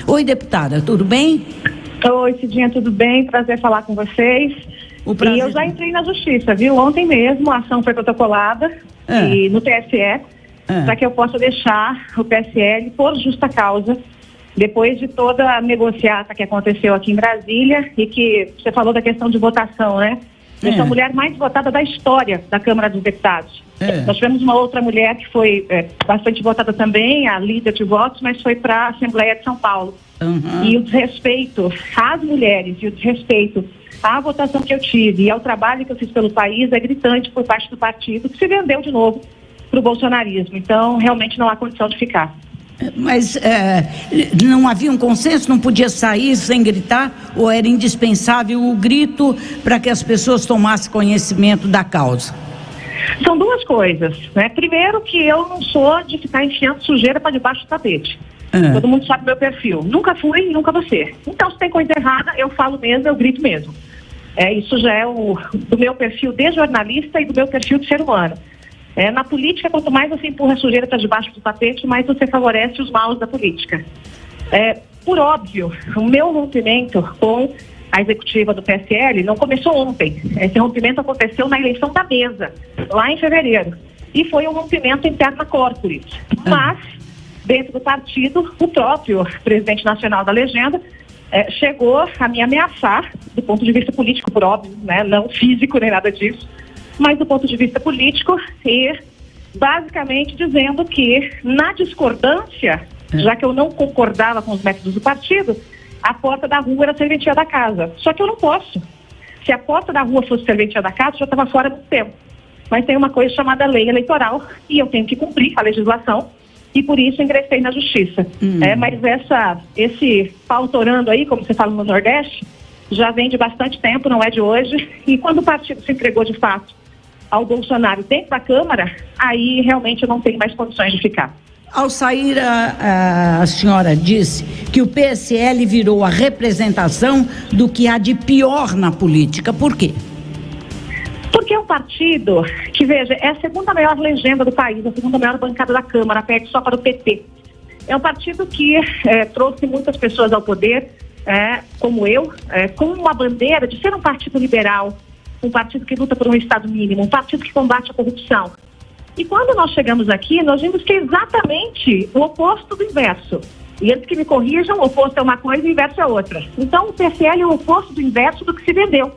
Oi, deputada, tudo bem? Oi, Cidinha, tudo bem? Prazer falar com vocês. E eu já entrei na justiça, viu? Ontem mesmo a ação foi protocolada e no TSE, para que eu possa deixar o PSL por justa causa, depois de toda a negociata que aconteceu aqui em Brasília e que você falou da questão de votação, né? Eu sou a mulher mais votada da história da Câmara dos Deputados. Nós tivemos uma outra mulher que foi bastante votada também, a líder de votos, mas foi para a Assembleia de São Paulo. E o desrespeito às mulheres e o desrespeito à votação que eu tive e ao trabalho que eu fiz pelo país é gritante por parte do partido, que se vendeu de novo para o bolsonarismo. Então, realmente não há condição de ficar. Mas não havia um consenso? Não podia sair sem gritar? Ou era indispensável o grito para que as pessoas tomassem conhecimento da causa? São duas coisas, né? Primeiro, que eu não sou de ficar enfiando sujeira para debaixo do tapete. Todo mundo sabe meu perfil. Nunca fui e nunca vou ser. Então, se tem coisa errada, eu falo mesmo, eu grito mesmo. Isso já é do meu perfil de jornalista e do meu perfil de ser humano. Na política, quanto mais você empurra a sujeira para debaixo do tapete, mais você favorece os maus da política. Por óbvio, o meu rompimento com a executiva do PSL não começou ontem. Esse rompimento aconteceu na eleição da mesa, lá em fevereiro. E foi um rompimento interna corporis. Mas, dentro do partido, o próprio presidente nacional da legenda chegou a me ameaçar, do ponto de vista político, por óbvio, né? Não físico nem nada disso, mas do ponto de vista político, e basicamente dizendo que, na discordância, já que eu não concordava com os métodos do partido, a porta da rua era serventia da casa. Só que eu não posso. Se a porta da rua fosse serventia da casa, eu já estava fora há muito tempo. Mas tem uma coisa chamada lei eleitoral e eu tenho que cumprir a legislação e por isso ingressei na justiça. Mas esse pau torando aí, como você fala no Nordeste, já vem de bastante tempo, não é de hoje. E quando o partido se entregou de fato ao Bolsonaro dentro da Câmara, aí realmente eu não tenho mais condições de ficar. Ao sair, a senhora disse que o PSL virou a representação do que há de pior na política. Por quê? Porque é um partido que, veja, é a segunda maior legenda do país, a segunda maior bancada da Câmara, perde só para o PT. É um partido que trouxe muitas pessoas ao poder, como eu, com uma bandeira de ser um partido liberal, um partido que luta por um Estado mínimo, um partido que combate a corrupção. E quando nós chegamos aqui, nós vimos que é exatamente o oposto do inverso. E antes que me corrijam, o oposto é uma coisa e o inverso é outra. Então, o PSL é o oposto do inverso do que se vendeu.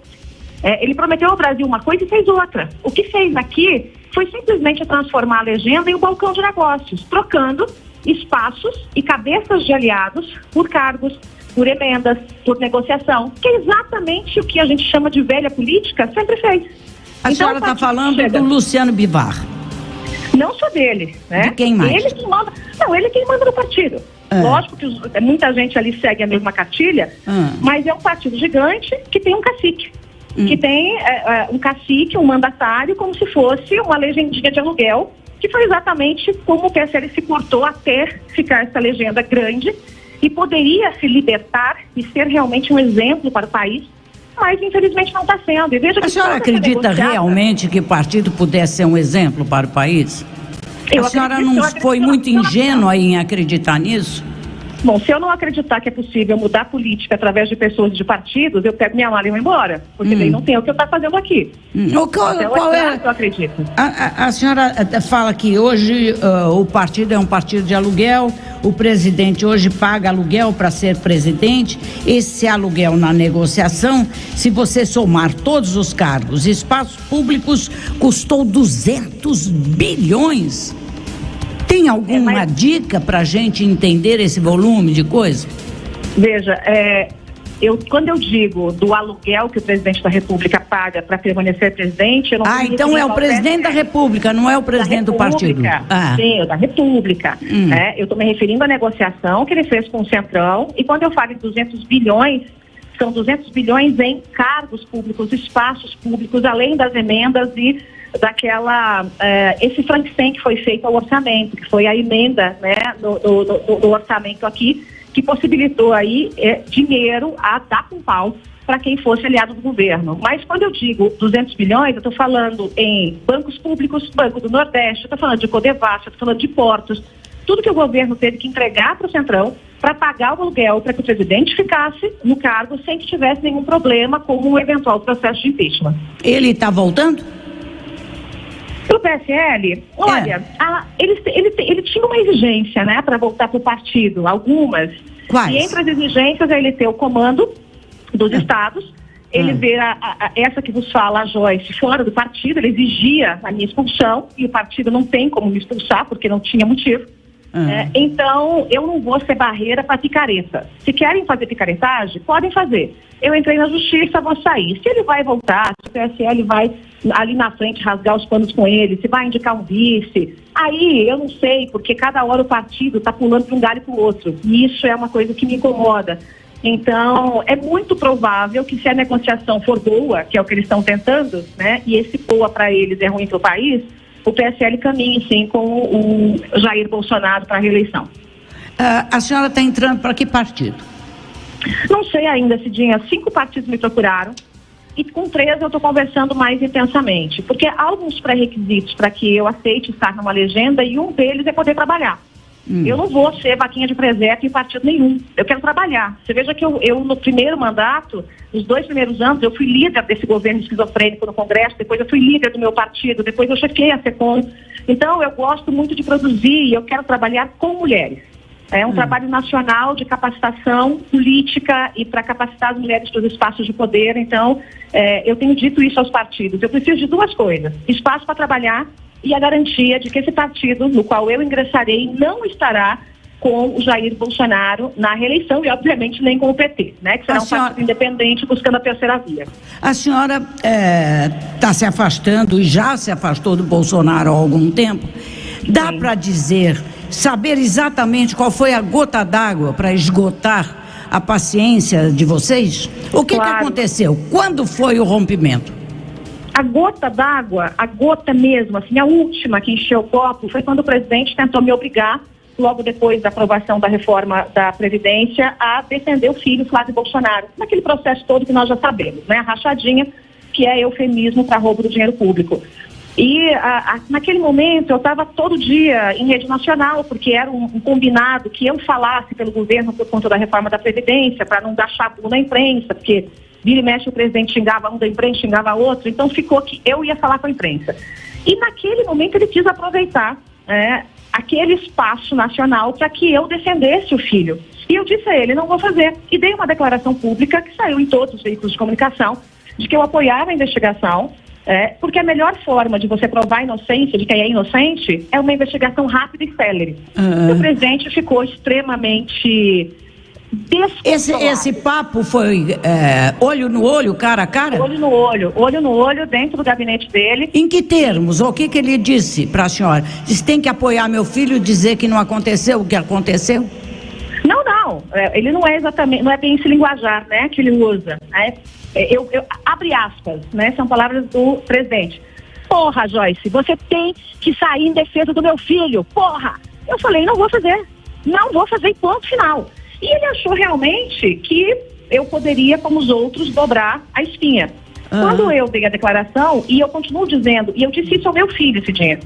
Ele prometeu ao Brasil uma coisa e fez outra. O que fez aqui foi simplesmente transformar a legenda em um balcão de negócios, trocando espaços e cabeças de aliados por cargos, por emendas, por negociação, que é exatamente o que a gente chama de velha política sempre fez. A senhora está falando do Luciano Bivar. Não só dele, né? De quem mais? Ele quem manda. Não, ele quem manda no partido. Lógico que muita gente ali segue a mesma cartilha, mas é um partido gigante que tem um cacique. Que tem um cacique, um mandatário, como se fosse uma legendinha de aluguel, que foi exatamente como o PSL se cortou até ficar essa legenda grande e poderia se libertar e ser realmente um exemplo para o país, mas infelizmente não está sendo. E veja que a senhora acredita realmente que o partido pudesse ser um exemplo para o país? A senhora não foi muito ingênua em acreditar nisso? Bom, se eu não acreditar que é possível mudar a política através de pessoas de partidos, eu pego minha mala e vou embora, porque daí não tem o que eu estou fazendo aqui. Qual é? Eu acredito. A senhora fala que hoje o partido é um partido de aluguel, o presidente hoje paga aluguel para ser presidente. Esse aluguel na negociação, se você somar todos os cargos, espaços públicos, custou 200 bilhões. Tem alguma dica para a gente entender esse volume de coisa? Veja, quando eu digo do aluguel que o presidente da República paga para permanecer presidente, eu não então é o presidente da República, não é o presidente do partido. Sim, da República. Eu estou me referindo à negociação que ele fez com o Centrão, e quando eu falo em 200 bilhões, são 200 bilhões em cargos públicos, espaços públicos, além das emendas e esse Frankenstein que foi feito ao orçamento, que foi a emenda, né, do orçamento aqui, que possibilitou aí dinheiro a dar com pau para quem fosse aliado do governo. Mas quando eu digo 200 bilhões, eu estou falando em bancos públicos, Banco do Nordeste, eu estou falando de Codevasf, eu estou falando de portos, Tudo que o governo teve que entregar para o Centrão para pagar o aluguel para que o presidente ficasse no cargo sem que tivesse nenhum problema, como um eventual processo de impeachment. Ele está voltando? O PSL, olha, ele tinha uma exigência, né, para voltar para o partido, algumas. Quais? E entre as exigências é ele ter o comando dos estados, ele ver essa que vos fala, a Joyce, fora do partido, ele exigia a minha expulsão, e o partido não tem como me expulsar, porque não tinha motivo. Então, eu não vou ser barreira para picareta. Se querem fazer picaretagem, podem fazer. Eu entrei na justiça, vou sair. Se ele vai voltar, se o PSL vai ali na frente rasgar os panos com ele, se vai indicar um vice, aí eu não sei, porque cada hora o partido está pulando de um galho para o outro. E isso é uma coisa que me incomoda. Então, é muito provável que, se a negociação for boa, que é o que eles estão tentando, né, e esse boa para eles é ruim para o país, o PSL caminha, sim, com o Jair Bolsonaro para a reeleição. A senhora está entrando para que partido? Não sei ainda, Cidinha. 5 partidos me procuraram e com 3 eu estou conversando mais intensamente, porque há alguns pré-requisitos para que eu aceite estar numa legenda, e um deles é poder trabalhar. Eu não vou ser vaquinha de presépio em partido nenhum. Eu quero trabalhar. Você veja que eu no primeiro mandato, nos 2 primeiros anos, eu fui líder desse governo esquizofrênico no Congresso, depois eu fui líder do meu partido, depois eu chefiei a SECOM. Então, eu gosto muito de produzir e eu quero trabalhar com mulheres. É um trabalho nacional de capacitação política e para capacitar as mulheres para os espaços de poder. Então, eu tenho dito isso aos partidos. Eu preciso de 2 coisas: espaço para trabalhar e a garantia de que esse partido, no qual eu ingressarei, não estará com o Jair Bolsonaro na reeleição e, obviamente, nem com o PT, né? Que será um partido independente buscando a terceira via. A senhora está se afastando e já se afastou do Bolsonaro há algum tempo. Dá para dizer, saber exatamente qual foi a gota d'água para esgotar a paciência de vocês? O que aconteceu? Quando foi o rompimento? A gota d'água, a gota mesmo, assim, a última que encheu o copo, foi quando o presidente tentou me obrigar, logo depois da aprovação da reforma da Previdência, a defender o filho, Flávio Bolsonaro, naquele processo todo que nós já sabemos, né? A rachadinha, que é eufemismo para roubo do dinheiro público. E naquele momento eu estava todo dia em rede nacional, porque era um combinado que eu falasse pelo governo por conta da reforma da Previdência, para não dar chabu na imprensa, porque vira e mexe o presidente xingava um da imprensa, xingava outro, então ficou que eu ia falar com a imprensa. E naquele momento ele quis aproveitar aquele espaço nacional para que eu defendesse o filho. E eu disse a ele, não vou fazer. E dei uma declaração pública que saiu em todos os veículos de comunicação, de que eu apoiava a investigação, porque a melhor forma de você provar a inocência de quem é inocente é uma investigação rápida e célere. O presidente ficou extremamente Esse papo foi olho no olho, cara a cara? Olho no olho, dentro do gabinete dele. Em que termos? O que ele disse para a senhora? Disse, tem que apoiar meu filho e dizer que não aconteceu o que aconteceu? Não. Ele não é exatamente, não é bem esse linguajar, né, que ele usa. Né? Eu abre aspas, né, são palavras do presidente. Porra, Joyce, você tem que sair em defesa do meu filho, porra! Eu falei, não vou fazer, ponto final. E ele achou realmente que eu poderia, como os outros, dobrar a espinha. Quando eu dei a declaração, e eu continuo dizendo, e eu disse isso ao meu filho, Cidinha.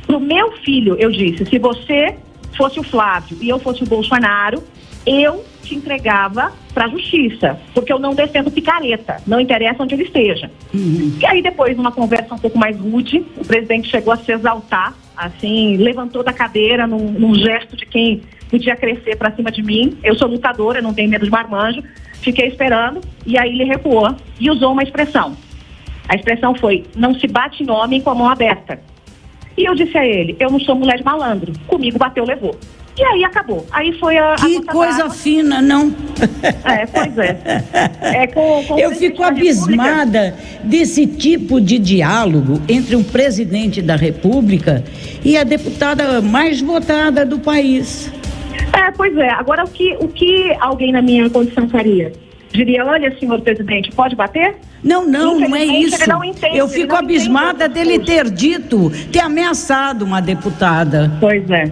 Pro meu filho, eu disse, se você fosse o Flávio e eu fosse o Bolsonaro, eu te entregava para a justiça, porque eu não defendo picareta, não interessa onde ele esteja. E aí depois, numa conversa um pouco mais rude, o presidente chegou a se exaltar, assim, levantou da cadeira num gesto de quem podia crescer para cima de mim. Eu sou lutadora, eu não tenho medo de marmanjo. Fiquei esperando e aí ele recuou e usou uma expressão. A expressão foi, não se bate em homem com a mão aberta. E eu disse a ele, eu não sou mulher de malandro, comigo bateu, levou. E aí acabou. Aí foi Que coisa fina, não? Pois é. Eu fico abismada desse tipo de diálogo entre um presidente da República e a deputada mais votada do país. Pois é. Agora, o que alguém na minha condição faria? Diria, olha, senhor presidente, pode bater? Não é isso. Ele não entende, eu fico abismada dele ter ameaçado uma deputada. Pois é.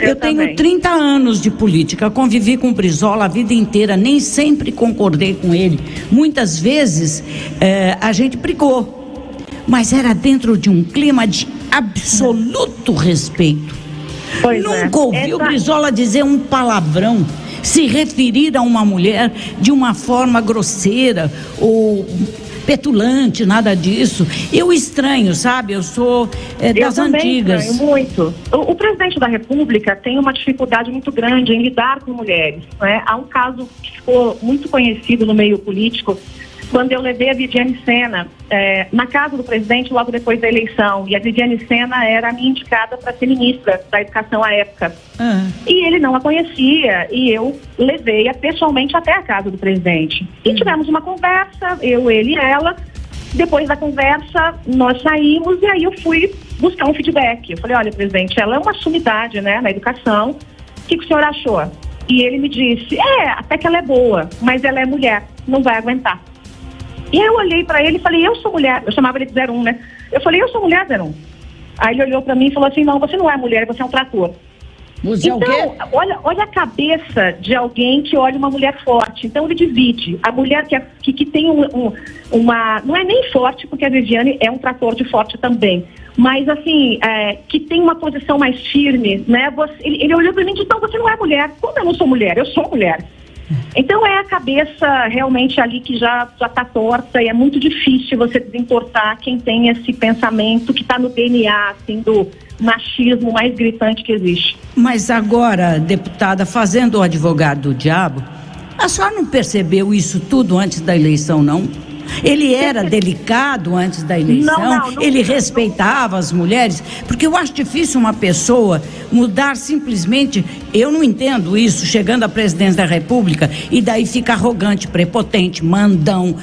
Eu tenho 30 anos de política, convivi com o Brizola a vida inteira, nem sempre concordei com ele. Muitas vezes a gente brigou, mas era dentro de um clima de absoluto respeito. Nunca ouvi o Brizola dizer um palavrão, se referir a uma mulher de uma forma grosseira ou petulante, nada disso. Eu estranho, sabe? Eu sou das antigas. Eu estranho muito. O presidente da República tem uma dificuldade muito grande em lidar com mulheres, né? Há um caso que ficou muito conhecido no meio político, quando eu levei a Viviane Sena na casa do presidente logo depois da eleição, e a Viviane Sena era a minha indicada para ser ministra da Educação à época. E ele não a conhecia, e eu levei-a pessoalmente até a casa do presidente. E tivemos uma conversa, eu, ele e ela. Depois da conversa, nós saímos, e aí eu fui buscar um feedback. Eu falei, olha, presidente, ela é uma sumidade, né, na educação. O que o senhor achou? E ele me disse, até que ela é boa, mas ela é mulher, não vai aguentar. E eu olhei pra ele e falei, eu sou mulher. Eu chamava ele de 01, né? Eu falei, eu sou mulher, 01. Aí ele olhou pra mim e falou assim, não, você não é mulher, você é um trator. Você então, é o quê? Olha a cabeça de alguém que olha uma mulher forte. Então ele divide. A mulher que tem uma... Não é nem forte, porque a Viviane é um trator de forte também. Mas assim, que tem uma posição mais firme, né? Ele olhou pra mim e disse, então você não é mulher. Como eu não sou mulher? Eu sou mulher. Então é a cabeça realmente ali que já está torta, e é muito difícil você desentortar quem tem esse pensamento que está no DNA, assim, do machismo mais gritante que existe. Mas agora, deputada, fazendo o advogado do diabo, a senhora não percebeu isso tudo antes da eleição, não? Ele era delicado antes da eleição, não, ele respeitava as mulheres, porque eu acho difícil uma pessoa mudar simplesmente, eu não entendo isso, chegando à presidência da República, e daí fica arrogante, prepotente, mandão.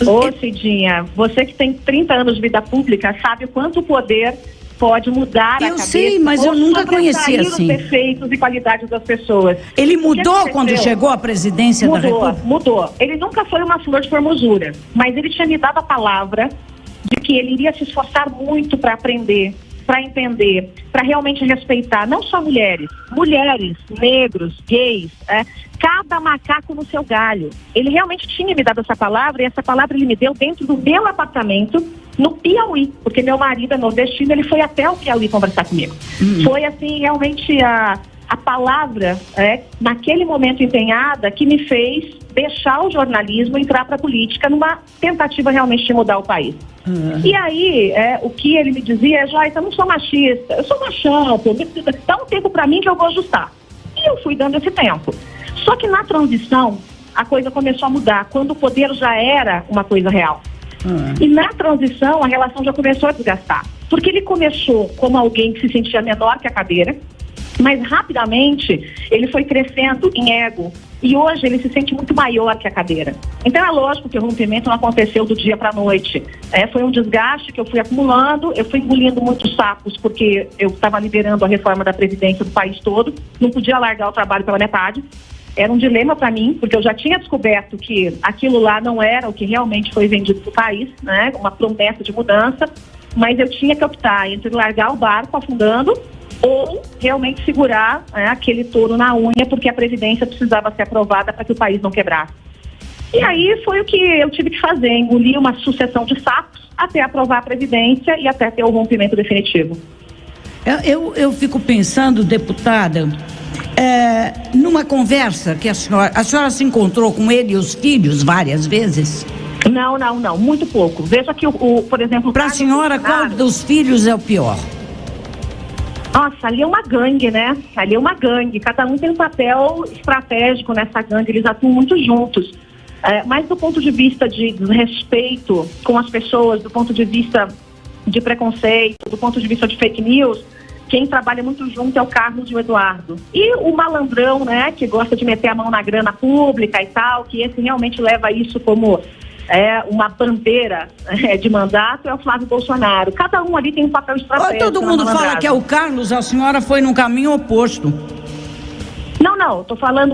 Ô Cidinha, você que tem 30 anos de vida pública sabe o quanto o poder pode mudar a cabeça. Eu sei, mas eu nunca conheci assim. Os defeitos e qualidades das pessoas. Ele mudou quando chegou à presidência da República? Mudou. Ele nunca foi uma flor de formosura, mas ele tinha me dado a palavra de que ele iria se esforçar muito para aprender, para entender, para realmente respeitar não só mulheres, negros, gays, cada macaco no seu galho. Ele realmente tinha me dado essa palavra, e essa palavra ele me deu dentro do meu apartamento no Piauí, porque meu marido é nordestino, ele foi até o Piauí conversar comigo. Foi assim, realmente a palavra, naquele momento empenhada, que me fez deixar o jornalismo e entrar para a política numa tentativa realmente de mudar o país. E aí, o que ele me dizia é, Joyce, eu não sou machista, eu sou machão, dá um tempo para mim que eu vou ajustar. E eu fui dando esse tempo. Só que na transição, a coisa começou a mudar, quando o poder já era uma coisa real. E na transição, a relação já começou a desgastar. Porque ele começou como alguém que se sentia menor que a cadeira, mas rapidamente ele foi crescendo em ego. E hoje ele se sente muito maior que a cadeira. Então é lógico que o rompimento não aconteceu do dia para a noite. Foi um desgaste que eu fui acumulando, eu fui engolindo muitos sapos, porque eu estava liderando a reforma da Previdência do país todo, não podia largar o trabalho pela metade. Era um dilema para mim, porque eu já tinha descoberto que aquilo lá não era o que realmente foi vendido para o país, né? Uma promessa de mudança, mas eu tinha que optar entre largar o barco afundando ou realmente segurar aquele touro na unha, porque a Previdência precisava ser aprovada para que o país não quebrasse. E aí foi o que eu tive que fazer, engolir uma sucessão de sapos até aprovar a Previdência e até ter o rompimento definitivo. Eu fico pensando, deputada, numa conversa que a senhora se encontrou com ele e os filhos várias vezes? Não, muito pouco. Veja que, por exemplo... Para a senhora, qual dos filhos é o pior? Nossa, ali é uma gangue, né? Ali é uma gangue. Cada um tem um papel estratégico nessa gangue, eles atuam muito juntos. Mas do ponto de vista de desrespeito com as pessoas, do ponto de vista de preconceito, do ponto de vista de fake news, quem trabalha muito junto é o Carlos e o Eduardo. E o malandrão, né, que gosta de meter a mão na grana pública e tal, que esse realmente leva isso como uma bandeira de mandato, é o Flávio Bolsonaro. Cada um ali tem um papel estratégico. Todo mundo fala que é o Carlos, a senhora foi num caminho oposto. Não, estou falando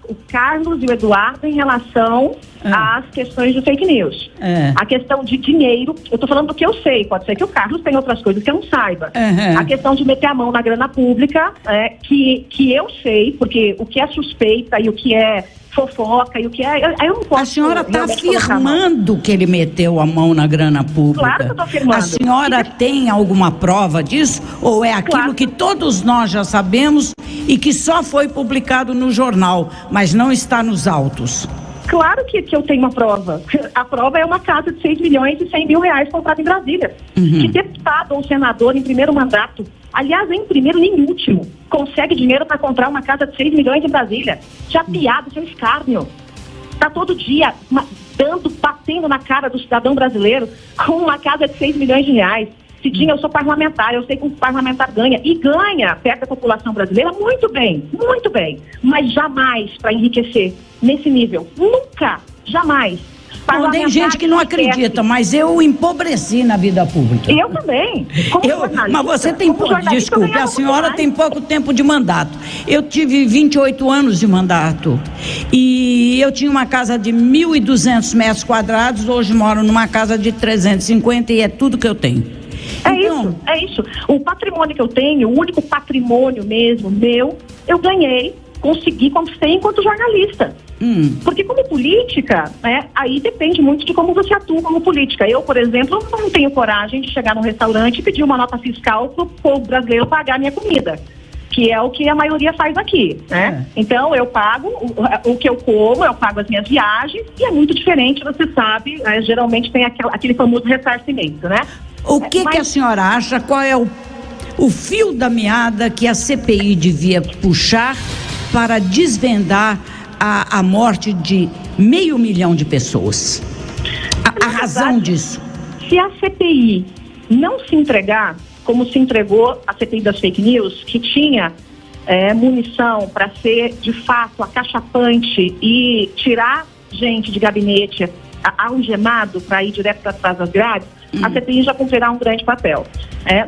o Carlos e o Eduardo em relação às questões de fake news. A questão de dinheiro, eu estou falando do que eu sei, pode ser que o Carlos tenha outras coisas que eu não saiba. A questão de meter a mão na grana pública, que eu sei, porque o que é suspeita e o que é fofoca e o que é. Eu não posso. A senhora está afirmando que ele meteu a mão na grana pública. Claro que eu estou afirmando. A senhora tem alguma prova disso? Ou é aquilo que todos nós já sabemos e que só foi publicado no jornal, mas não está nos autos? Claro que eu tenho uma prova. A prova é uma casa de 6 milhões e 100 mil reais comprada em Brasília. Que deputado ou senador em primeiro mandato, aliás, nem em primeiro nem em último, consegue dinheiro para comprar uma casa de 6 milhões em Brasília? Já piada, isso é um escárnio. Está todo dia batendo na cara do cidadão brasileiro com uma casa de 6 milhões de reais. Cidinha, eu sou parlamentar, eu sei que um parlamentar ganha, e ganha perto da população brasileira muito bem, mas jamais para enriquecer nesse nível, nunca, jamais. Bom, tem gente que não acredita, mas eu empobreci na vida pública. Eu também. Mas você tem desculpe, a senhora tem pouco tempo de mandato. Eu tive 28 anos de mandato e eu tinha uma casa de 1.200 metros quadrados, hoje moro numa casa de 350 e é tudo que eu tenho. É isso. O patrimônio que eu tenho, o único patrimônio mesmo meu, eu ganhei, conquistei enquanto jornalista. Porque como política, aí depende muito de como você atua como política. Eu, por exemplo, não tenho coragem de chegar num restaurante e pedir uma nota fiscal para o povo brasileiro pagar a minha comida, que é o que a maioria faz aqui, né? Então, eu pago o que eu como, eu pago as minhas viagens, e é muito diferente, você sabe, geralmente tem aquele famoso ressarcimento, né? O que a senhora acha, qual é o fio da meada que a CPI devia puxar para desvendar a morte de 500 mil de pessoas? A razão disso. Se a CPI não se entregar, como se entregou a CPI das fake news, que tinha munição para ser, de fato, acachapante e tirar gente de gabinete algemado para ir direto para trás das grades, a CPI já cumprirá um grande papel.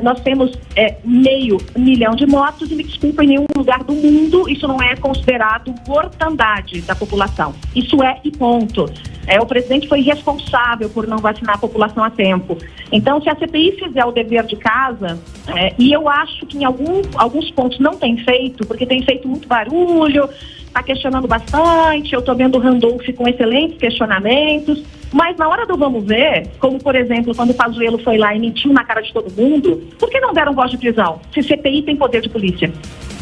Nós temos 500 mil de mortos e, me desculpa, em nenhum lugar do mundo isso não é considerado mortandade da população. Isso é e ponto. O presidente foi responsável por não vacinar a população a tempo. Então, se a CPI fizer o dever de casa, e eu acho que em alguns pontos não tem feito, porque tem feito muito barulho, está questionando bastante, eu estou vendo o Randolph com excelentes questionamentos, mas na hora do vamos ver, como por exemplo, quando o Pazuello foi lá e mentiu na cara de todo mundo, por que não deram voz de prisão? Se CPI tem poder de polícia.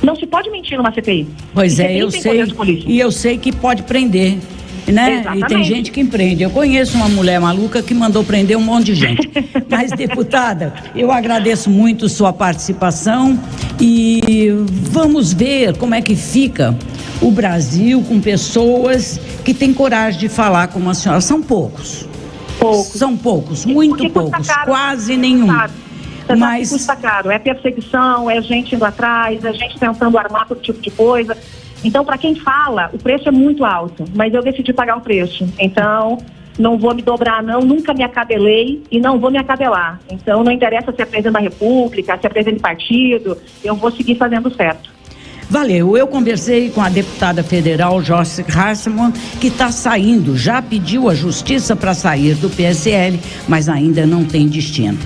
Não se pode mentir numa CPI. Pois eu sei, e eu sei que pode prender, né? Exatamente. E tem gente que empreende. Eu conheço uma mulher maluca que mandou prender um monte de gente. Mas, deputada, eu agradeço muito sua participação e vamos ver como é que fica o Brasil com pessoas que têm coragem de falar como a senhora. São poucos. São poucos, muito poucos, quase nenhum. Mas custa caro, é perseguição, é gente indo atrás, é gente tentando armar todo tipo de coisa. Então, para quem fala, o preço é muito alto, mas eu decidi pagar o preço. Então, não vou me dobrar não, nunca me acabelei e não vou me acabelar. Então, não interessa se é presidente da República, se é presidente de partido, eu vou seguir fazendo certo. Valeu, eu conversei com a deputada federal Joyce Hasselmann, que está saindo, já pediu a justiça para sair do PSL, mas ainda não tem destino.